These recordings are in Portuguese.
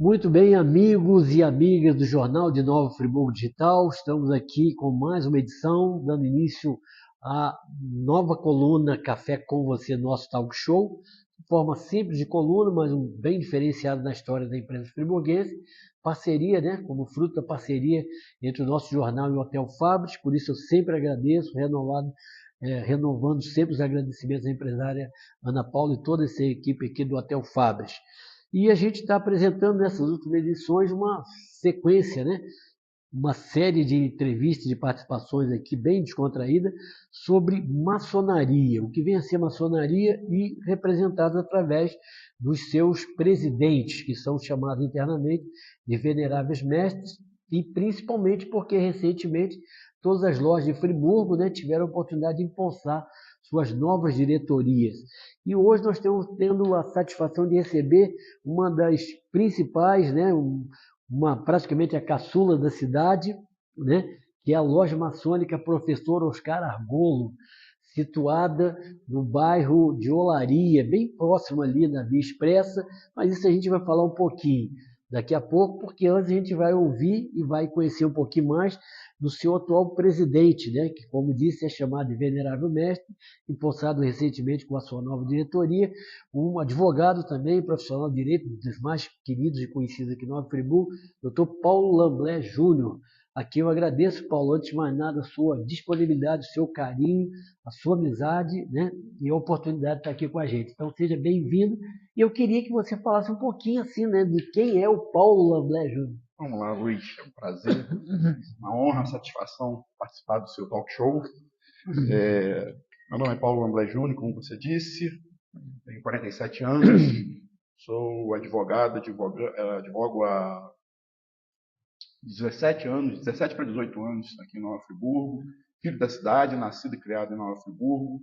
Muito bem, amigos e amigas do Jornal de Nova Friburgo Digital, estamos aqui com mais uma edição, dando início à nova coluna Café com Você, nosso talk show, de forma simples de coluna, mas bem diferenciado na história da imprensa friburguense, parceria, né, como fruto da parceria entre o nosso jornal e o Hotel Fabris, por isso eu sempre agradeço, renovando sempre os agradecimentos à empresária Ana Paula e toda essa equipe aqui do Hotel Fabris. E a gente está apresentando nessas últimas edições uma sequência, né? Uma série de entrevistas, de participações aqui bem descontraída sobre maçonaria, o que vem a ser maçonaria e representado através dos seus presidentes, que são chamados internamente de veneráveis mestres, e principalmente porque recentemente todas as lojas de Friburgo, né, tiveram a oportunidade de impulsar suas novas diretorias. E hoje nós estamos tendo a satisfação de receber uma das principais, né, praticamente a caçula da cidade, né, que é a loja maçônica Professor Oscar Argolo, situada no bairro de Olaria, bem próximo ali da Via Expressa, mas isso a gente vai falar um pouquinho daqui a pouco, porque antes a gente vai ouvir e vai conhecer um pouquinho mais do seu atual presidente, né, que, como disse, é chamado de Venerável Mestre, empossado recentemente com a sua nova diretoria, um advogado também, profissional de direito, um dos mais queridos e conhecidos aqui no Nova Friburgo, Dr. Paulo Lamblé Júnior. Aqui eu agradeço, Paulo, antes de mais nada, a sua disponibilidade, o seu carinho, a sua amizade, né, e a oportunidade de estar aqui com a gente. Então, seja bem-vindo. E eu queria que você falasse um pouquinho assim, né, de quem é o Paulo Lamblé Júnior. Vamos lá, Luiz. É um prazer, uma honra, uma satisfação participar do seu talk show. Meu nome é Paulo Lamblé Júnior, como você disse, tenho 47 anos, sou advogado, advogo há 17 anos, 17 para 18 anos aqui em Nova Friburgo, filho da cidade, nascido e criado em Nova Friburgo.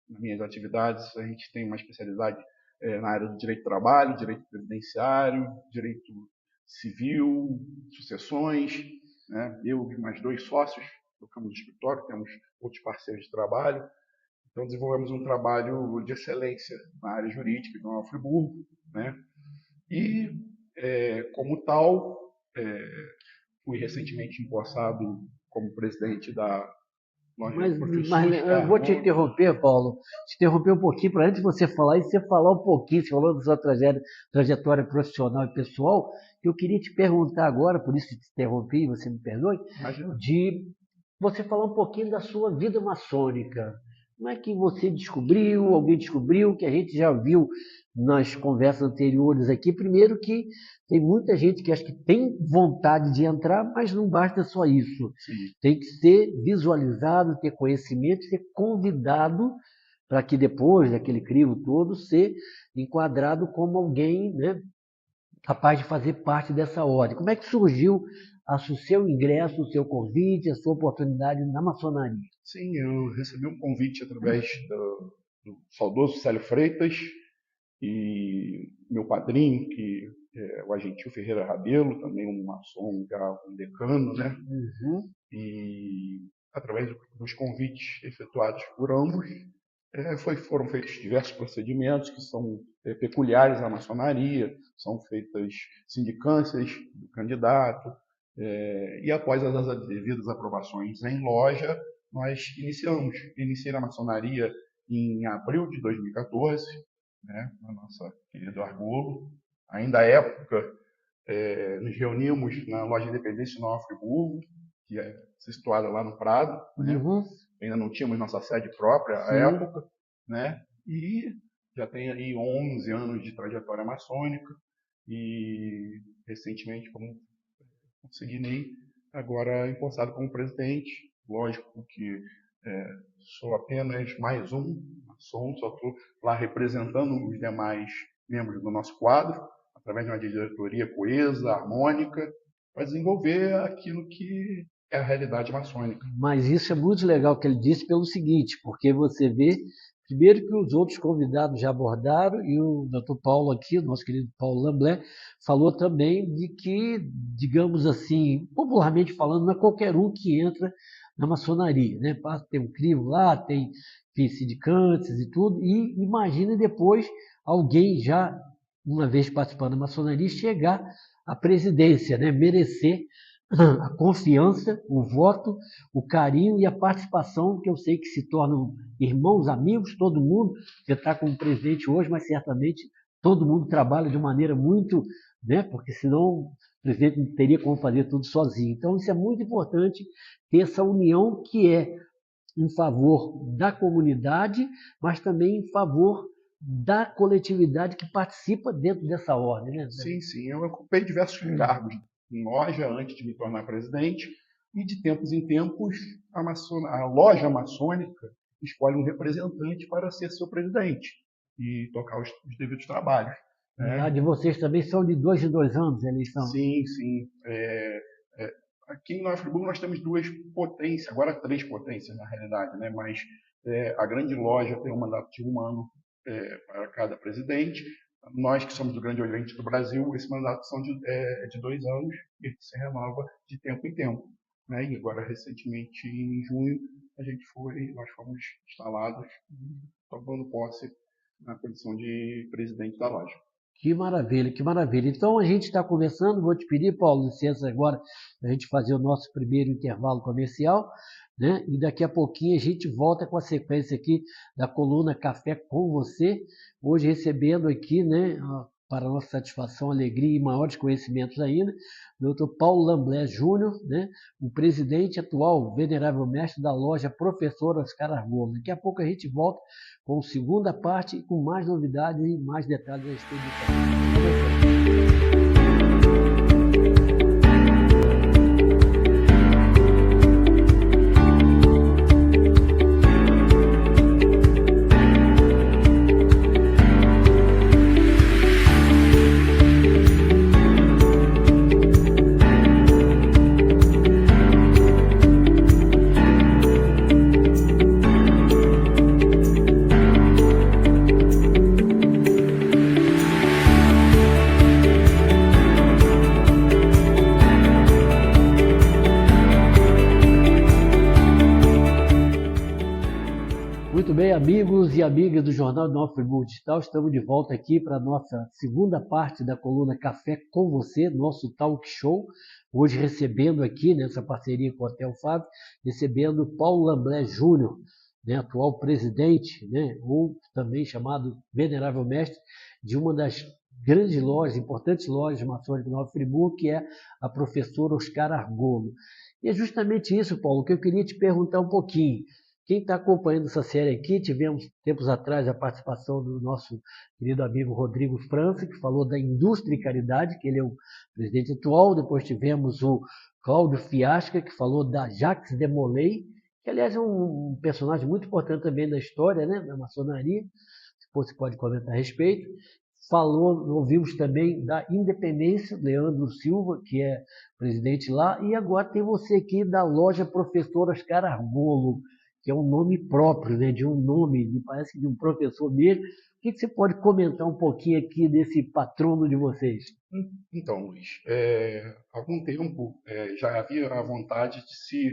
Nas minhas atividades, a gente tem uma especialidade na área do direito do trabalho, direito previdenciário, direito civil, sucessões, né? Eu e mais 2 sócios tocamos no escritório, temos outros parceiros de trabalho. Então, desenvolvemos um trabalho de excelência na área jurídica de Nova Friburgo, né? E, como tal, fui recentemente empossado como presidente da loja Professor Mas eu vou te Oscar. interromper, Paulo, te interromper um pouquinho para antes de você falar e você falar um pouquinho, você falou da sua trajetória profissional e pessoal, que eu queria te perguntar agora, por isso te interrompi, você me perdoe, Imagina. de você falar um pouquinho da sua vida maçônica. Como é que você descobriu, alguém descobriu, que a gente já viu nas conversas anteriores aqui. Primeiro que tem muita gente que acha que tem vontade de entrar, mas não basta só isso. Sim. Tem que ser visualizado, ter conhecimento, ser convidado para que depois daquele crivo todo ser enquadrado como alguém, né, capaz de fazer parte dessa ordem. Como é que surgiu o seu ingresso, o seu convite, a sua oportunidade na maçonaria? Sim, eu recebi um convite através do saudoso Célio Freitas e meu padrinho, que é o Argentil Ferreira Rabelo, também um maçom, já um decano, né? Uhum. E através dos convites efetuados por ambos, foram feitos diversos procedimentos que são peculiares à maçonaria, são feitas sindicâncias do candidato, e após as devidas aprovações em loja, nós iniciei na maçonaria em abril de 2014, né, na nossa querida Argolo. Ainda à época, nos reunimos na loja Independência Nova Friburgo, que é situada lá no Prado, né? Uhum. Ainda não tínhamos nossa sede própria à Sim. época, né? E já tem aí 11 anos de trajetória maçônica e recentemente, como consegui agora empossado como presidente. Lógico que sou apenas mais um maçom, só estou lá representando os demais membros do nosso quadro, através de uma diretoria coesa, harmônica, para desenvolver aquilo que é a realidade maçônica. Mas isso é muito legal que ele disse pelo seguinte, porque você vê, primeiro que os outros convidados já abordaram, e o doutor Paulo aqui, o nosso querido Paulo Lamblé, falou também de que, digamos assim, popularmente falando, não é qualquer um que entra na maçonaria, né? Tem um crivo lá, tem sindicantes e tudo, e imagine depois alguém já uma vez participando da maçonaria, chegar à presidência, né? Merecer a confiança, o voto, o carinho e a participação, que eu sei que se tornam irmãos, amigos, todo mundo. Você está como presidente hoje, mas certamente todo mundo trabalha de maneira muito, né? Porque senão o presidente não teria como fazer tudo sozinho. Então isso é muito importante, ter essa união que é em favor da comunidade, mas também em favor da coletividade que participa dentro dessa ordem, né? Sim, sim. Eu ocupei diversos cargos em loja antes de me tornar presidente, e de tempos em tempos a loja maçônica escolhe um representante para ser seu presidente e tocar os devidos trabalhos, E a né? de vocês também são de 2 em 2 anos a eleição. Sim, sim. Aqui em Nova Friburgo nós temos duas potências, agora três potências na realidade, né? Mas a grande loja tem um mandato de 1 ano para cada presidente. Nós que somos do Grande Oriente do Brasil, esse mandato são de 2 anos e se renova de tempo em tempo, né? E agora recentemente em junho nós fomos instalados, tomando posse na condição de presidente da loja. Que maravilha, que maravilha. Então a gente está conversando, vou te pedir, Paulo, licença agora, para a gente fazer o nosso primeiro intervalo comercial, né? E daqui a pouquinho a gente volta com a sequência aqui da coluna Café com Você, hoje recebendo aqui, né, para nossa satisfação, alegria e maiores conhecimentos ainda, o Dr. Paulo Lamblé Júnior, né, o presidente atual, venerável mestre da loja Professor Oscar Argolo. Daqui a pouco a gente volta com a segunda parte e com mais novidades e mais detalhes a respeito do café. Muito bem, amigos e amigas do Jornal de Nova Friburgo Digital, estamos de volta aqui para a nossa segunda parte da coluna Café com Você, nosso talk show. Hoje recebendo aqui, nessa parceria com o Hotel Fábio, recebendo Paulo Lamblé Júnior, né, atual presidente, né, ou também chamado venerável mestre de uma das grandes lojas, importantes lojas maçônicas de Nova Friburgo, que é a Professora Oscar Argolo. E é justamente isso, Paulo, que eu queria te perguntar um pouquinho. Quem está acompanhando essa série aqui, tivemos tempos atrás a participação do nosso querido amigo Rodrigo França, que falou da indústria e caridade, que ele é o presidente atual. Depois tivemos o Cláudio Fiasca, que falou da Jacques de Molay, que aliás é um personagem muito importante também da história, né, da maçonaria. Você pode comentar a respeito. Ouvimos também da Independência, Leandro Silva, que é presidente lá, e agora tem você aqui da loja Professor Oscar Argolo, que é um nome próprio, né, de um nome, parece que de um professor mesmo. O que você pode comentar um pouquinho aqui desse patrono de vocês? Então, Luiz, há algum tempo já havia a vontade de se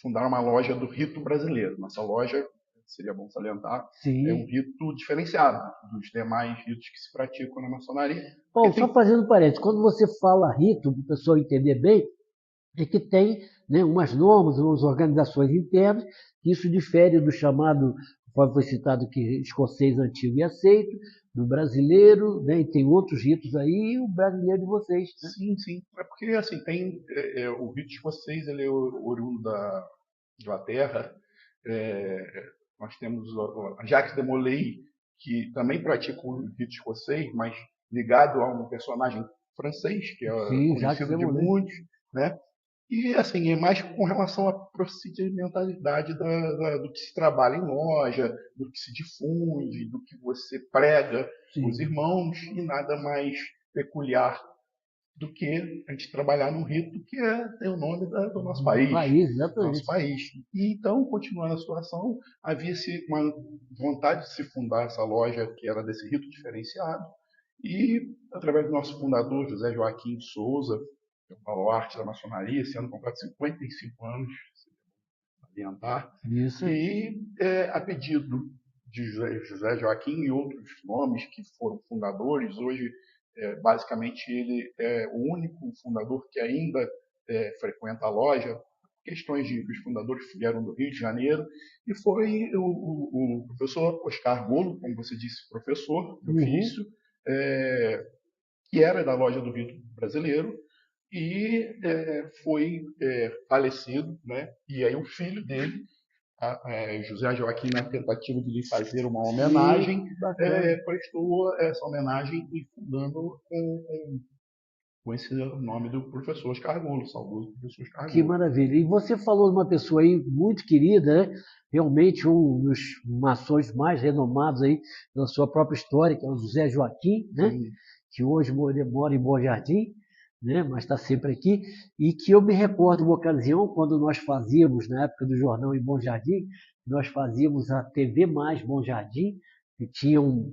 fundar uma loja do rito brasileiro. Nossa loja, seria bom salientar, Sim. é um rito diferenciado dos demais ritos que se praticam na maçonaria. Bom, só fazendo parênteses, quando você fala rito, para o pessoal entender bem, é que tem, né, umas normas, umas organizações internas, que isso difere do chamado, conforme foi citado aqui, escocês antigo e aceito, do brasileiro, né, e tem outros ritos aí, e o brasileiro de vocês. Né? Sim, sim. É porque assim, tem o rito escocês, ele é oriundo da Inglaterra. Nós temos a Jacques de Molay, que também pratica o rito escocês, mas ligado a um personagem francês, que é conhecido de muitos, né? E, assim, é mais com relação à procedimentalidade do que se trabalha em loja, do que se difunde, do que você prega os irmãos, e nada mais peculiar do que a gente trabalhar num rito que tem o nome do nosso país. Nosso país. E, então, continuando a situação, havia-se uma vontade de se fundar essa loja que era desse rito diferenciado, e, através do nosso fundador, José Joaquim de Souza, o baluarte da maçonaria, esse ano completo 55 anos, adiantar. Isso. E a pedido de José Joaquim e outros nomes que foram fundadores. Hoje, basicamente, ele é o único fundador que ainda frequenta a loja. Questões de os fundadores vieram do Rio de Janeiro, e foi o professor Oscar Golo, como você disse, professor do ofício, que era da loja do Vidro Brasileiro, e foi falecido, né? E aí o filho dele, José Joaquim, na tentativa de lhe fazer uma homenagem, prestou essa homenagem e fundando com esse nome do professor Oscar Golo, saudoso professor Oscar Golo. Que maravilha. E você falou de uma pessoa aí muito querida, né? Realmente um dos maçons mais renomados aí da sua própria história, que é o José Joaquim, né? Que hoje mora em Bom Jardim, né? Mas está sempre aqui. E que eu me recordo uma ocasião, quando nós fazíamos, na época do jornal em Bom Jardim, nós fazíamos a TV Mais Bom Jardim, que tinha um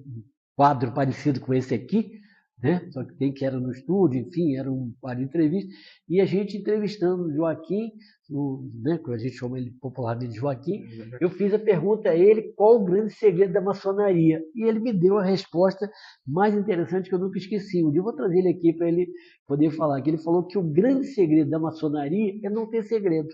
quadro parecido com esse aqui, né? Só que tem que era no estúdio, enfim, era um quadro de entrevista, e a gente entrevistando o Joaquim, né, que a gente chama ele popularmente de Joaquim, eu fiz a pergunta a ele qual o grande segredo da maçonaria, e ele me deu a resposta mais interessante que eu nunca esqueci. Um dia eu vou trazer ele aqui para ele poder falar, que ele falou que o grande segredo da maçonaria é não ter segredo,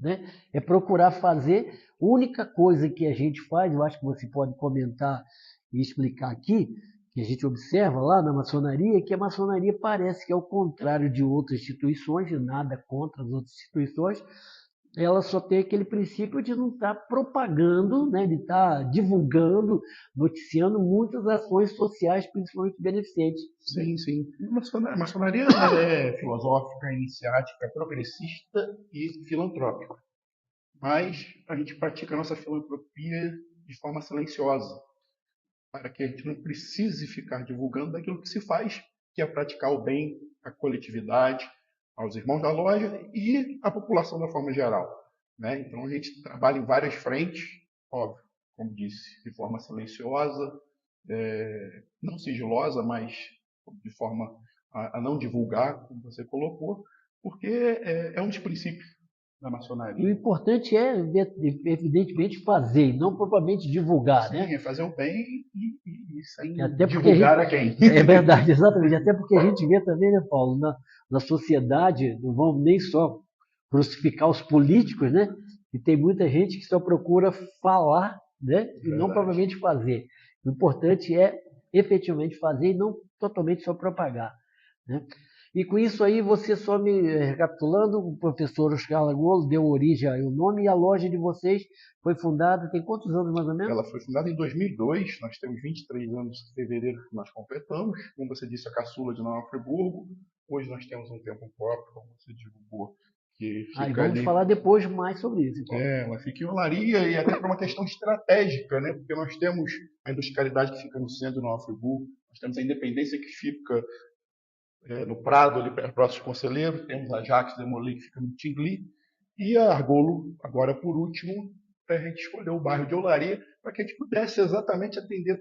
né? É procurar fazer. A única coisa que a gente faz, eu acho que você pode comentar e explicar aqui, que a gente observa lá na maçonaria, que a maçonaria parece que, ao contrário de outras instituições, e nada contra as outras instituições, ela só tem aquele princípio de não estar propagando, né, de estar divulgando, noticiando muitas ações sociais, principalmente beneficentes. Sim, sim. A maçonaria é filosófica, iniciática, progressista e filantrópica. Mas a gente pratica a nossa filantropia de forma silenciosa, para que a gente não precise ficar divulgando daquilo que se faz, que é praticar o bem à coletividade, aos irmãos da loja e à população da forma geral, né? Então a gente trabalha em várias frentes, óbvio, como disse, de forma silenciosa, não sigilosa, mas de forma a não divulgar, como você colocou, porque é um dos princípios da maçonaria. E o importante é, evidentemente, fazer, e não propriamente divulgar. Sim, né? É fazer o bem e sem até divulgar a quem. É verdade, exatamente. Até porque a gente vê também, né, Paulo, na sociedade, não vamos nem só crucificar os políticos, né? E tem muita gente que só procura falar, né? E não propriamente fazer. O importante é efetivamente fazer e não totalmente só propagar, né? E com isso aí, você só me recapitulando, o professor Oscar Golo deu origem ao nome, e a loja de vocês foi fundada, tem quantos anos mais ou menos? Ela foi fundada em 2002, nós temos 23 anos de fevereiro que nós completamos, como você disse, a caçula de Nova Friburgo. Hoje nós temos um tempo próprio, como você divulgou. Que fica vamos ali... falar depois mais sobre isso. Então. Ela fica em Olaria, e até por uma questão estratégica, né? Porque nós temos a industrialidade que fica no centro de Nova Friburgo, nós temos a Independência que fica no Prado, ali próximo de Conselheiro, temos a Jacques Demolay que fica no Tingli, e a Argolo, agora por último, a gente escolheu o bairro de Olaria para que a gente pudesse exatamente atender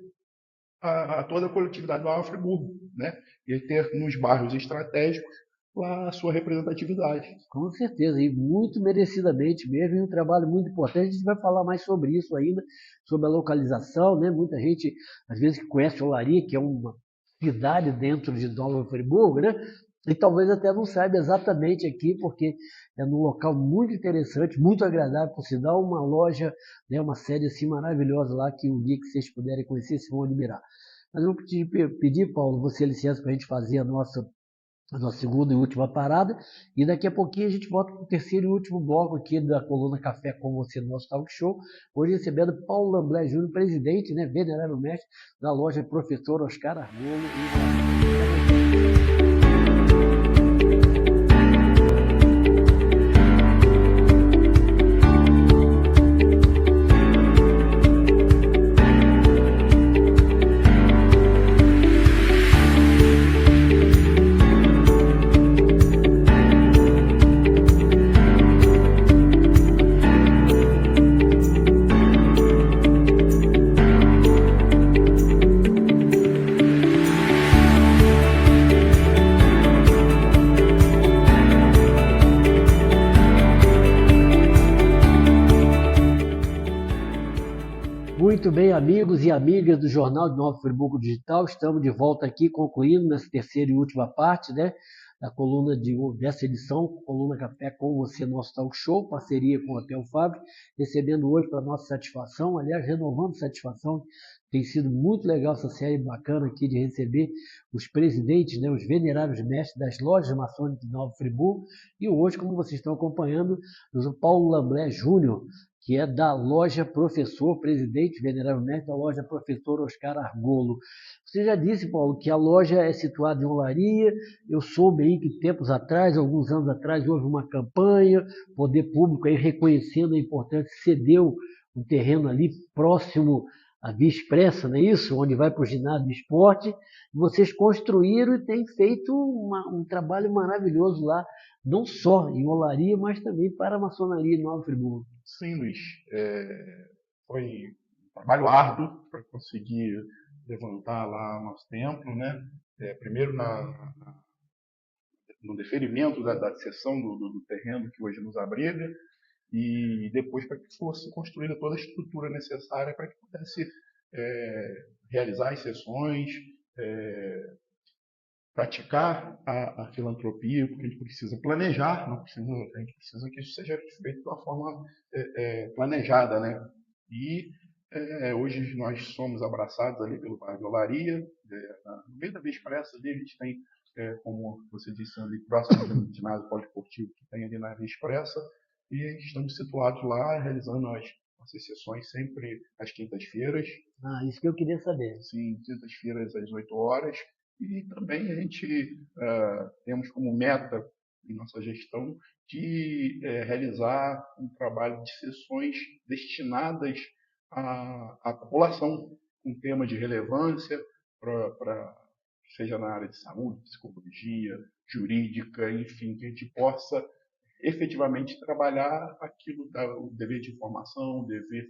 a toda a coletividade do Nova Friburgo, né? E ter nos bairros estratégicos lá a sua representatividade. Com certeza, e muito merecidamente mesmo, e um trabalho muito importante. A gente vai falar mais sobre isso ainda, sobre a localização, né? Muita gente, às vezes, conhece Olaria, que é uma cidade dentro de Nova Friburgo, né? E talvez até não saiba exatamente aqui, porque é num local muito interessante, muito agradável, por sinal, uma loja, né, uma sede assim maravilhosa lá, que um dia que vocês puderem conhecer, vocês vão admirar. Mas eu vou pedir, Paulo, você licença para a gente fazer a nossa segunda e última parada, e daqui a pouquinho a gente volta para o terceiro e último bloco aqui da coluna Café com Você no nosso talk show, hoje recebendo Paulo Lamblé Júnior, presidente, né, venerável mestre da loja Professor Oscar Argolo. bem, amigos e amigas do Jornal de Nova Friburgo Digital, estamos de volta aqui, concluindo nessa terceira e última parte, né, da coluna dessa edição, Coluna Café com você, nosso talk show, parceria com o Hotel Fábio, recebendo hoje para nossa satisfação, aliás, renovando satisfação, tem sido muito legal essa série bacana aqui de receber os presidentes, né, os veneráveis mestres das lojas maçônicas de Nova Friburgo, e hoje, como vocês estão acompanhando, o Paulo Lamblé Júnior, que é da loja Professor, presidente venerável mestre da loja Professor Oscar Argolo. Você já disse, Paulo, que a loja é situada em Olaria. Eu soube aí que tempos atrás, alguns anos atrás, houve uma campanha, poder público aí reconhecendo a importância, cedeu um terreno ali próximo à Via Expressa, não é isso? Onde vai para o ginásio de esporte. Vocês construíram e têm feito um trabalho maravilhoso lá, não só em Olaria, mas também para a maçonaria de Nova Friburgo. Sim, Luiz. Foi um trabalho árduo para conseguir levantar lá o nosso templo, né? Primeiro no deferimento da cessão do terreno que hoje nos abriga, e depois para que fosse construída toda a estrutura necessária para que pudesse realizar as sessões, praticar a filantropia, porque a gente precisa planejar, a gente precisa que isso seja feito de uma forma planejada, né? E hoje nós somos abraçados ali pelo bairro de Olaria, no meio da Via Expressa ali a gente tem, como você disse, ali próximo do ginásio poliesportivo que tem ali na Via Expressa, e estamos situados lá, realizando as nossas sessões sempre às quintas-feiras. Isso que eu queria saber. Sim, quintas-feiras às 8 horas. E também a gente temos como meta em nossa gestão de realizar um trabalho de sessões destinadas à população, com tema de relevância, seja na área de saúde, psicologia, jurídica, enfim, que a gente possa efetivamente trabalhar aquilo, o dever de informação, o dever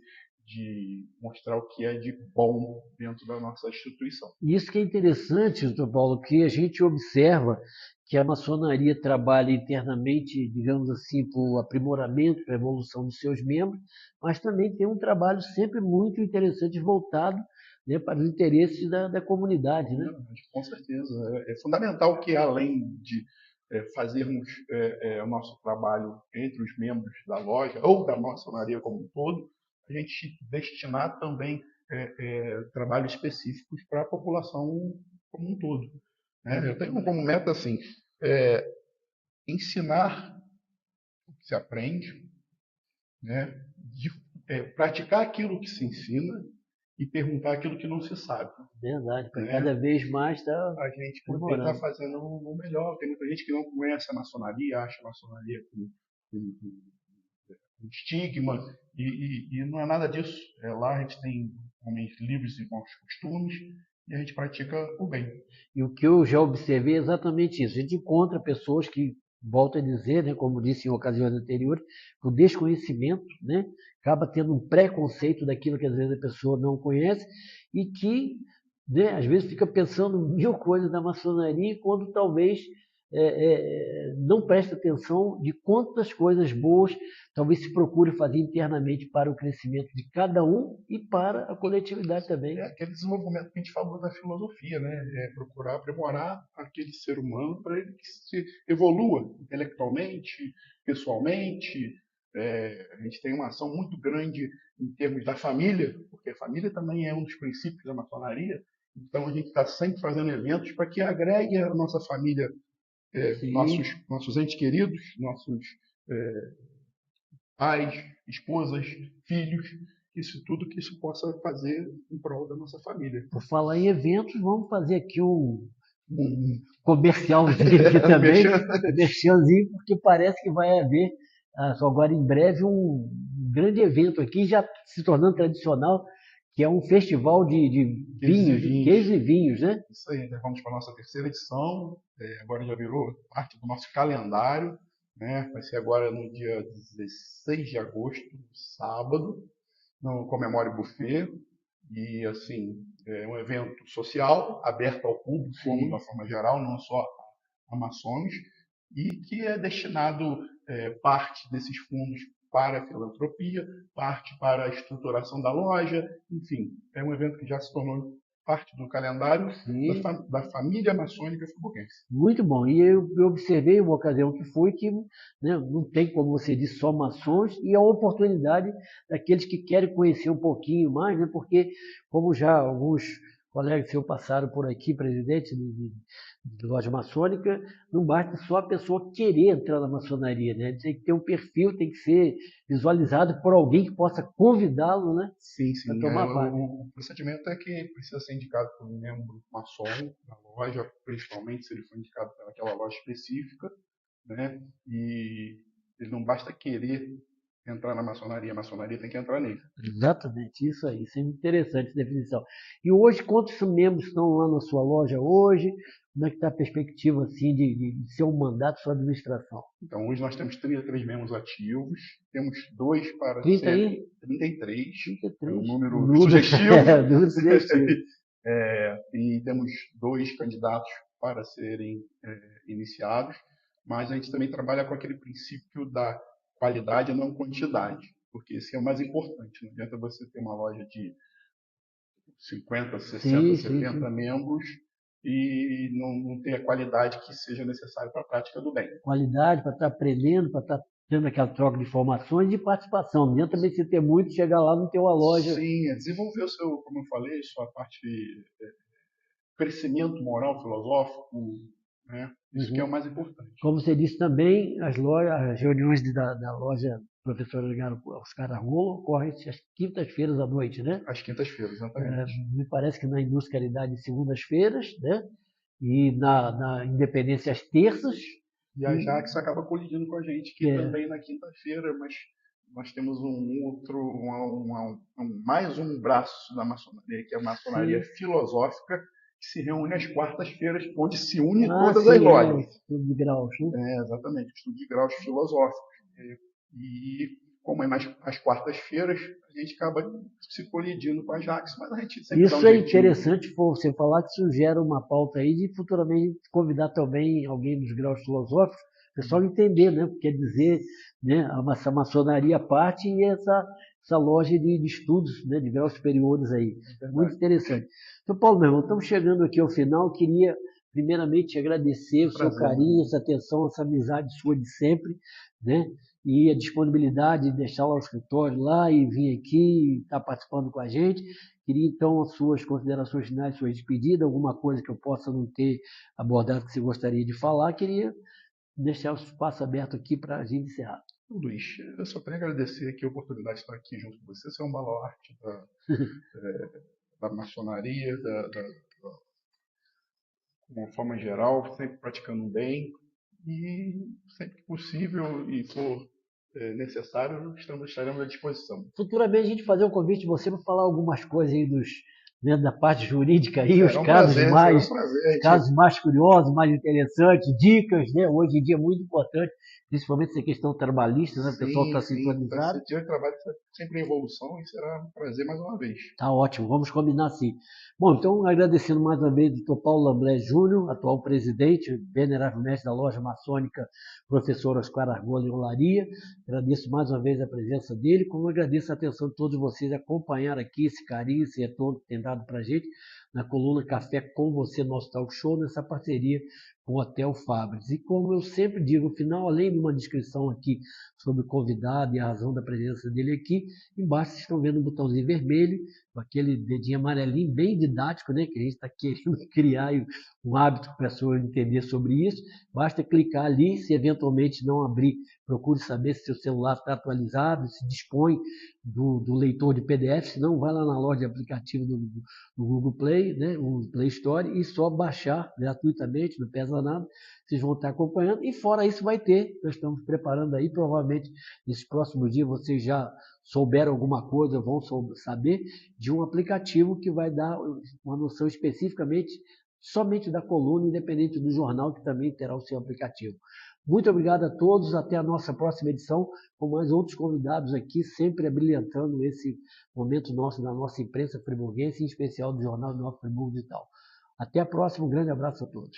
de mostrar o que é de bom dentro da nossa instituição. Isso que é interessante, doutor Paulo, que a gente observa que a maçonaria trabalha internamente, digamos assim, para o aprimoramento, para a evolução dos seus membros, mas também tem um trabalho sempre muito interessante voltado, né, para os interesses da comunidade, né? Com certeza. É fundamental que, além de fazermos o nosso trabalho entre os membros da loja ou da maçonaria como um todo, a gente destinar também trabalhos específicos para a população como um todo. Né? Eu tenho como meta assim, ensinar o que se aprende, né? Praticar aquilo que se ensina e perguntar aquilo que não se sabe. Verdade, para cada vez mais está a gente poder estar fazendo o melhor. Tem muita gente que não conhece a maçonaria, acha a maçonaria com estigma, e não é nada disso. Lá a gente tem homens livres e bons costumes, e a gente pratica o bem. E o que eu já observei é exatamente isso. A gente encontra pessoas que, volto a dizer, né, como disse em ocasiões anteriores, o desconhecimento, né, acaba tendo um preconceito daquilo que às vezes a pessoa não conhece e que, né, às vezes fica pensando mil coisas da maçonaria quando talvez não presta atenção de quantas coisas boas talvez se procure fazer internamente para o crescimento de cada um e para a coletividade também. É aquele desenvolvimento que a gente falou da filosofia, né? Procurar aprimorar aquele ser humano para ele que se evolua intelectualmente, pessoalmente. A gente tem uma ação muito grande em termos da família, porque a família também é um dos princípios da maçonaria. Então a gente está sempre fazendo eventos para que agregue a nossa família, nossos entes queridos, nossos pais, esposas, filhos, tudo que isso possa fazer em prol da nossa família. Por falar em eventos, vamos fazer aqui um comercialzinho aqui também, comercialzinho, porque parece que vai haver agora em breve um grande evento aqui, já se tornando tradicional, que é um festival de queijos e vinhos, né? Isso aí, vamos para a nossa terceira edição, agora já virou parte do nosso calendário, né? Vai ser agora no dia 16 de agosto, sábado, no Comemore Buffet, e assim, é um evento social, aberto ao público, de uma forma geral, não só a maçons, e que é destinado parte desses fundos para a filantropia, parte para a estruturação da loja, enfim, é um evento que já se tornou parte do calendário da família maçônica friburguense. Muito bom. E eu observei uma ocasião que foi que, né, não tem, como você disse, só maçons, e a oportunidade daqueles que querem conhecer um pouquinho mais, né, porque, como já alguns colegas seus passaram por aqui, presidente de loja maçônica, não basta só a pessoa querer entrar na maçonaria, né? Tem que ter um perfil, tem que ser visualizado por alguém que possa convidá-lo, né? Sim, para tomar parte. o procedimento é que precisa ser indicado por um membro maçom da loja, principalmente se ele for indicado pelaquela loja específica, né? E ele não basta querer entrar na maçonaria, a maçonaria tem que entrar nele. Exatamente, isso aí, isso é interessante essa definição. E hoje, quantos membros estão lá na sua loja hoje? Como é que está a perspectiva assim, de ser um mandato sua administração? Então, hoje nós temos 33 membros ativos, temos 2 para 30 aí? 33, 33. é um número sugestivo. Número sugestivo. E temos 2 candidatos para serem iniciados, mas a gente também trabalha com aquele princípio da qualidade e não quantidade, porque esse é o mais importante. Não adianta você ter uma loja de 50, 60, 70 membros e não ter a qualidade que seja necessária para a prática do bem. Qualidade, para estar aprendendo, para estar tendo aquela troca de informações e de participação. Não adianta também você ter muito e chegar lá não ter uma loja. Sim, desenvolver o seu, como eu falei, sua parte de crescimento moral, filosófico, né? Isso que é o mais importante. Como você disse também, as reuniões da loja Professor Oscar Argolo ocorrem às quintas-feiras à noite, né? Às quintas-feiras, exatamente. Me parece que na Industrialidade segundas-feiras, né? E na Independência às terças. E a Jax acaba colidindo com a gente, que também na quinta-feira, mas nós temos mais um braço da maçonaria, que é a maçonaria filosófica, que se reúne às quartas-feiras, onde se une todas as lojas. Estudo de graus, né? Exatamente, estudo de graus filosóficos. E como é mais às quartas-feiras, a gente acaba se colidindo com a Jax, mas a gente sempre Isso é interessante você falar que isso gera uma pauta aí de futuramente convidar também alguém dos graus filosóficos, o pessoal entender, né, o que quer dizer, né, essa maçonaria à parte e essa loja de estudos, né, de graus superiores aí. Muito interessante. Então, Paulo, meu irmão, estamos chegando aqui ao final. Queria primeiramente agradecer o seu carinho, essa atenção, essa amizade sua de sempre, né? E a disponibilidade de deixar lá o escritório lá e vir aqui estar participando com a gente. Queria então as suas considerações finais, suas despedidas, alguma coisa que eu possa não ter abordado que você gostaria de falar. Queria deixar o espaço aberto aqui para a gente encerrar. Luiz, eu só tenho a agradecer aqui a oportunidade de estar aqui junto com você. Você é um baluarte da maçonaria, de uma forma geral, sempre praticando bem e sempre que possível e for necessário, estaremos à disposição. Futuramente a gente fazer um convite de você para falar algumas coisas aí da parte jurídica aí, os casos mais curiosos, mais interessantes, dicas, né? Hoje em dia é muito importante, principalmente essa questão trabalhista, né? O pessoal está sintonizado. Esse dia de trabalho está sempre em evolução e será um prazer mais uma vez. Tá ótimo, vamos combinar sim. Bom, então agradecendo mais uma vez o Dr. Paulo Lamblé Júnior, atual presidente, venerável mestre da loja maçônica, professor Oscar Argolo em Olaria. Agradeço mais uma vez a presença dele, como agradeço a atenção de todos vocês acompanhar aqui esse carinho, esse retorno que tem dado para a gente na coluna Café com Você, nosso talk show, nessa parceria com o Hotel Fabris. E como eu sempre digo, no final, além de uma descrição aqui sobre o convidado e a razão da presença dele aqui, embaixo vocês estão vendo um botãozinho vermelho, com aquele dedinho amarelinho, bem didático, né? Que a gente está querendo criar um hábito para a pessoa entender sobre isso. Basta clicar ali, se eventualmente não abrir, procure saber se seu celular está atualizado, se dispõe do leitor de PDF, se não, vai lá na loja de aplicativo do Google Play, né? O Play Store, e só baixar gratuitamente, não pesa nada, vocês vão estar acompanhando. E fora isso vai ter, nós estamos preparando aí, provavelmente nesses próximos dias vocês já souberam alguma coisa, vão saber de um aplicativo que vai dar uma noção especificamente somente da coluna, independente do jornal, que também terá o seu aplicativo. Muito obrigado a todos, até a nossa próxima edição, com mais outros convidados aqui, sempre abrilhantando esse momento nosso, da nossa imprensa friburguense, em especial do Jornal do Nova Friburgo Digital. Até a próxima, um grande abraço a todos.